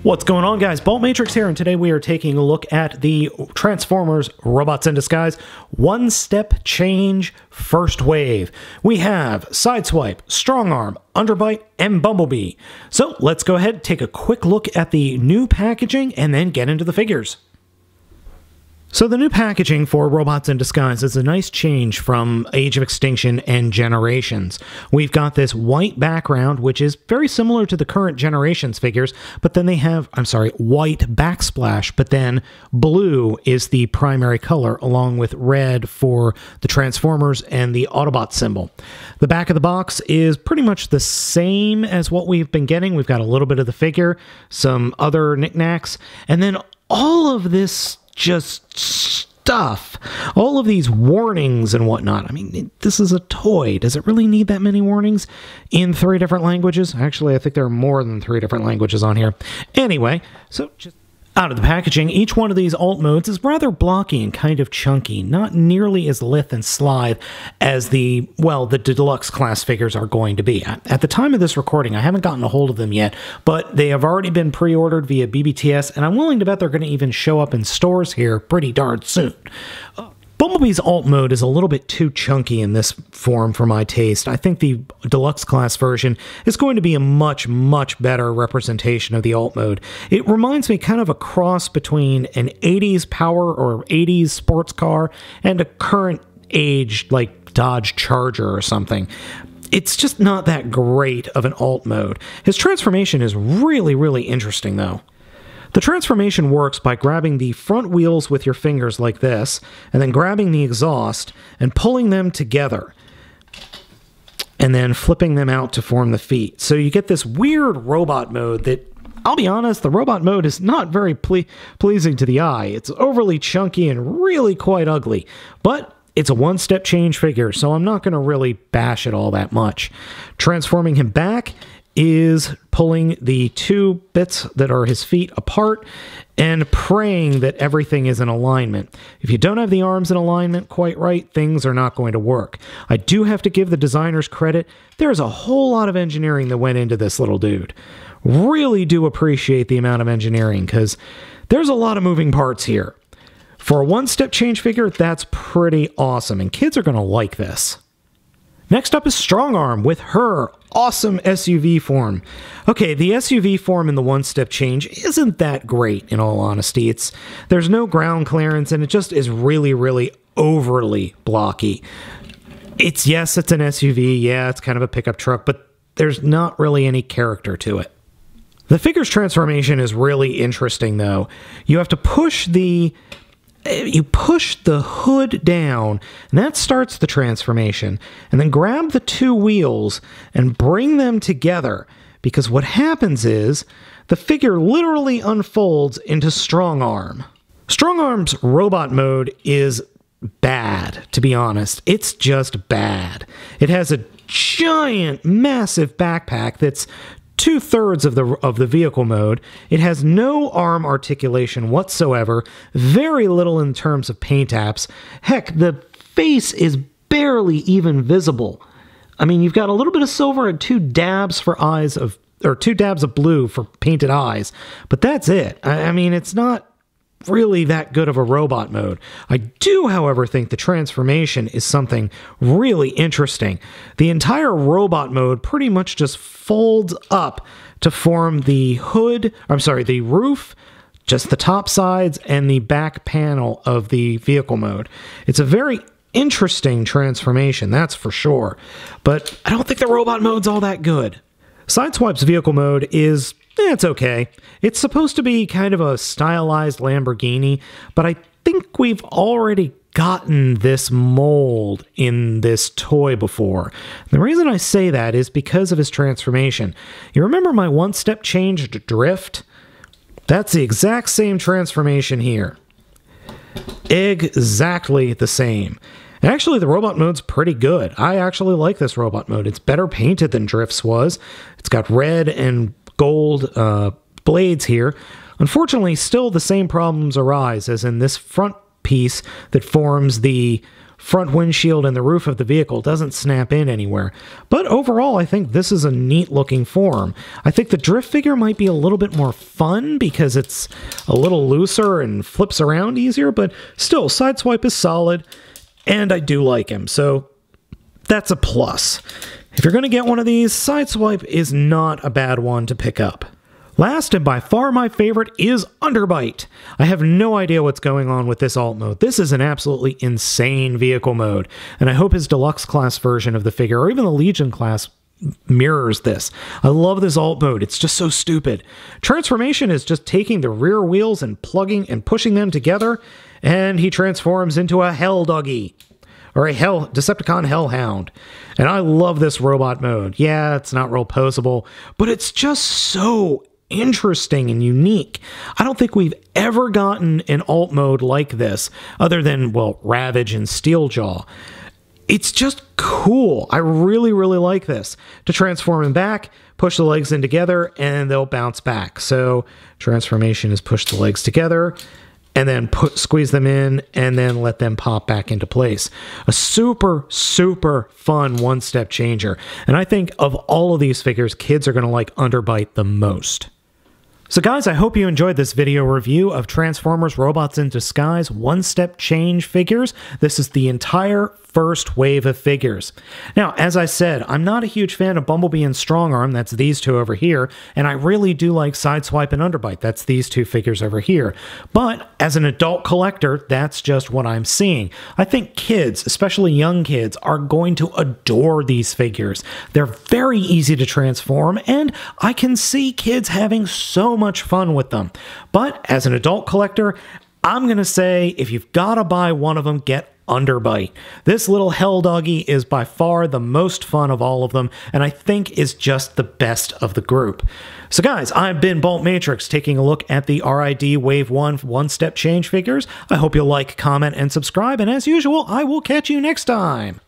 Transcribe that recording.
What's going on, guys? Bolt Matrix here, and today we are taking a look at the Transformers Robots in Disguise one-step change first wave. We have Sideswipe, Strongarm, Underbite, and Bumblebee. So let's go ahead and take a quick look at the new packaging and then get into the figures. So the new packaging for Robots in Disguise is a nice change from Age of Extinction and Generations. We've got this white background, which is very similar to the current Generations figures, but then they have, white backsplash, but then blue is the primary color, along with red for the Transformers and the Autobot symbol. The back of the box is pretty much the same as what we've been getting. We've got a little bit of the figure, some other knickknacks, and then all of this just stuff, all of these warnings and whatnot. I mean, this is a toy. Does it really need that many warnings in 3 different languages? Actually, I think there are more than 3 different languages on here. Anyway, so just out of the packaging, each one of these alt modes is rather blocky and kind of chunky, not nearly as lithe and slithe as the deluxe class figures are going to be. At the time of this recording, I haven't gotten a hold of them yet, but they have already been pre-ordered via BBTS, and I'm willing to bet they're going to even show up in stores here pretty darn soon. Bumblebee's alt mode is a little bit too chunky in this form for my taste. I think the deluxe class version is going to be a much, much better representation of the alt mode. It reminds me kind of a cross between an 80s power or 80s sports car and a current age like Dodge Charger or something. It's just not that great of an alt mode. His transformation is really, really interesting though. The transformation works by grabbing the front wheels with your fingers like this, and then grabbing the exhaust and pulling them together, and then flipping them out to form the feet. So you get this weird robot mode that, I'll be honest, the robot mode is not very pleasing to the eye. It's overly chunky and really quite ugly, but it's a one-step change figure, so I'm not going to really bash it all that much. Transforming him back is pulling the 2 bits that are his feet apart and praying that everything is in alignment. If you don't have the arms in alignment quite right, things are not going to work. I do have to give the designers credit. There's a whole lot of engineering that went into this little dude. Really do appreciate the amount of engineering, because there's a lot of moving parts here. For a one-step change figure, that's pretty awesome, and kids are going to like this. Next up is Strongarm with her awesome SUV form. Okay, the SUV form in the one-step change isn't that great, in all honesty. There's no ground clearance, and it just is really, really overly blocky. Yes, it's an SUV, yeah, it's kind of a pickup truck, but there's not really any character to it. The figure's transformation is really interesting, though. You have to push the hood down, and that starts the transformation, and then grab the 2 wheels and bring them together, because what happens is the figure literally unfolds into Strongarm. Strongarm's robot mode is bad, to be honest. It's just bad. It has a giant, massive backpack that's 2/3 of the vehicle mode. It has no arm articulation whatsoever, very little in terms of paint apps. Heck, the face is barely even visible. I mean, you've got a little bit of silver and 2 dabs of blue for painted eyes, but that's it. I mean, it's not really that good of a robot mode. I do, however, think the transformation is something really interesting. The entire robot mode pretty much just folds up to form the the roof, just the top sides, and the back panel of the vehicle mode. It's a very interesting transformation, that's for sure, but I don't think the robot mode's all that good. Sideswipe's vehicle mode is it's okay. It's supposed to be kind of a stylized Lamborghini, but I think we've already gotten this mold in this toy before. The reason I say that is because of his transformation. You remember my one-step change drift? That's the exact same transformation here. Exactly the same. And actually, the robot mode's pretty good. I actually like this robot mode. It's better painted than Drift's was. It's got red and gold blades here. Unfortunately, still the same problems arise as in this front piece that forms the front windshield and the roof of the vehicle doesn't snap in anywhere. But overall, I think this is a neat looking form. I think the drift figure might be a little bit more fun because it's a little looser and flips around easier, but still, Sideswipe is solid, and I do like him, so that's a plus. If you're going to get one of these, Sideswipe is not a bad one to pick up. Last and by far my favorite is Underbite. I have no idea what's going on with this alt mode. This is an absolutely insane vehicle mode, and I hope his deluxe class version of the figure, or even the Legion class, mirrors this. I love this alt mode. It's just so stupid. Transformation is just taking the rear wheels and plugging and pushing them together, and he transforms into a Hell Doggy. Or a Decepticon Hellhound. And I love this robot mode. Yeah, it's not real poseable, but it's just so interesting and unique. I don't think we've ever gotten an alt mode like this, other than, well, Ravage and Steeljaw. It's just cool. I really, really like this. To transform him back, push the legs in together, and they'll bounce back. So transformation is push the legs together, and then squeeze them in, and then let them pop back into place. A super, super fun one-step changer. And I think of all of these figures, kids are going to like Underbite the most. So guys, I hope you enjoyed this video review of Transformers Robots in Disguise one-step change figures. This is the entire first wave of figures. Now, as I said, I'm not a huge fan of Bumblebee and Strongarm, that's these two over here, and I really do like Sideswipe and Underbite, that's these two figures over here. But as an adult collector, that's just what I'm seeing. I think kids, especially young kids, are going to adore these figures. They're very easy to transform, and I can see kids having so much fun with them. But as an adult collector, I'm going to say if you've got to buy one of them, get Underbite. This little Hell Doggy is by far the most fun of all of them, and I think is just the best of the group. So guys, I've been Bolt Matrix, taking a look at the R.I.D. Wave 1 one-step change figures. I hope you'll like, comment, and subscribe, and as usual, I will catch you next time.